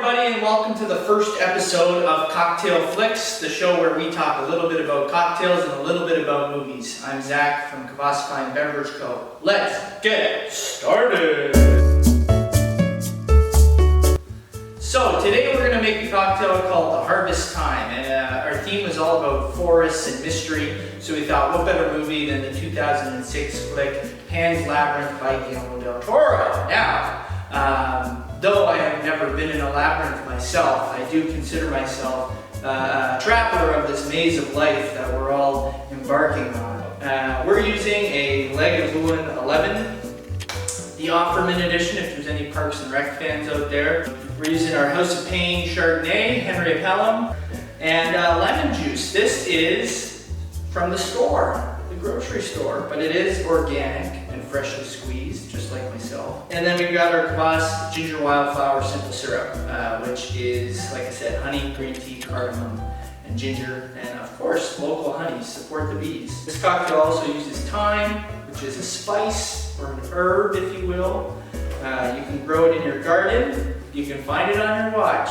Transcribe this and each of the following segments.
everybody, and welcome to the first episode of Cocktail Flicks, the show where we talk a little bit about cocktails and a little bit about movies. I'm Zach from Kvas FBCO. Let's get started! So today we're going to make a cocktail called the Harvest Thyme, and our theme was all about forests and mystery, so we thought what better movie than the 2006 flick Pan's Labyrinth by Guillermo Del Toro. Now, though I have never been in a labyrinth myself, I do consider myself a traveler of this maze of life that we're all embarking on. We're using a Labyrinth 11, the Offerman edition if there's any Parks and Rec fans out there. We're using our House of Pain Chardonnay, Henry Pelham, and lemon juice. This is from the store, the grocery store, but it is organic and freshly squeezed, just like myself. And then we've got our Kvas ginger wildflower simple syrup, which is, like I said, honey, green tea, cardamom, and ginger, and of course, local honeys support the bees. This cocktail also uses thyme, which is a spice or an herb, if you will. You can grow it in your garden. You can find it on your watch.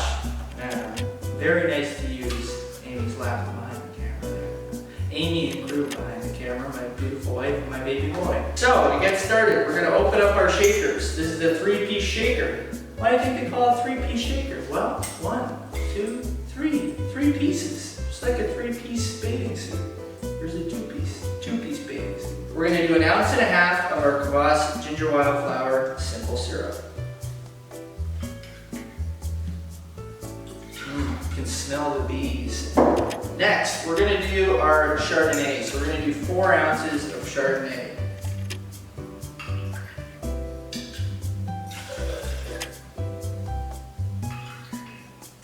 Very nice to use. Amy's laughing behind the camera there. Amy and crew behind the camera, my beautiful wife and my baby boy. So to get started, we're going to open up our shakers. This is the 3-piece shaker. Why do you think they call it 3-piece shaker? Well, 1, 2, 3. 3 pieces. Just like a 3-piece bathing suit. Here's a 2-piece bathing suit. We're going to do 1.5 ounces of our Kvas ginger wildflower simple syrup. You can smell the bees. Next, we're going to do our Chardonnay. So we're going to do 4 ounces of Chardonnay.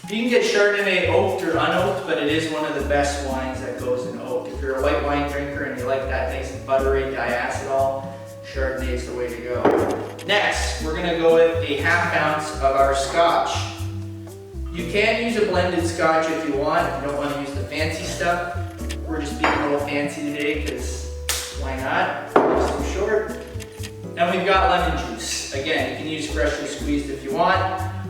You can get Chardonnay oaked or unoaked, but it is one of the best wines that goes in oak. If you're a white wine drinker and you like that nice and buttery diacetyl, Chardonnay is the way to go. Next, we're going to go with 1/2 ounce of our Scotch. You can use a blended Scotch if you want. If you don't want to use the fancy stuff. We're just being a little fancy today because why not? Life's too short. And we've got lemon juice. Again, you can use freshly squeezed if you want.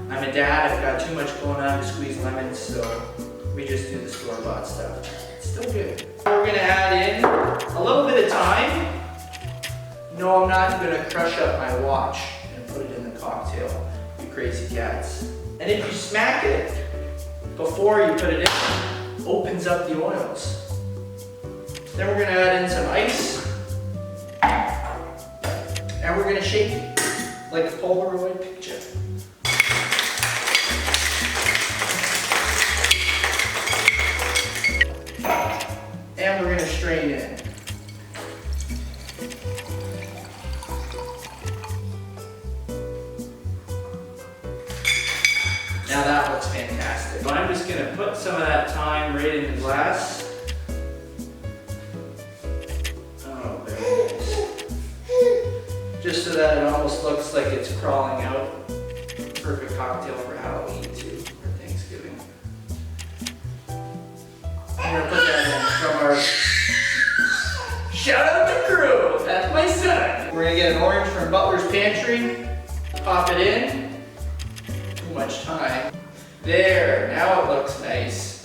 I'm a dad, I've got too much going on to squeeze lemons, so we just do the store-bought stuff. It's still good. We're going to add in a little bit of thyme. No, I'm not going to crush up my watch and put it in the cocktail, you crazy cats. And if you smack it before you put it in, opens up the oils. Then we're going to add in some ice, and we're going to shake it like a Polaroid picture. And we're going to strain in. Now that looks fantastic. So I'm just going to put some of that thyme right in the glass. Oh, very nice. Just so that it almost looks like it's crawling out. Perfect cocktail for Halloween too, or Thanksgiving. I'm going to put that in from our... Shout out to crew! That's my son! We're going to get an orange from Butler's Pantry. Pop it in. Too much time. There, now it looks nice.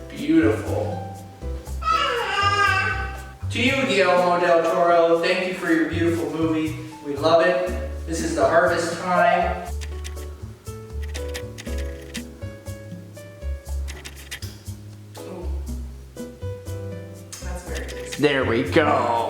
Beautiful. To you, Guillermo Del Toro, thank you for your beautiful movie. We love it. This is the Harvest Thyme. There we go.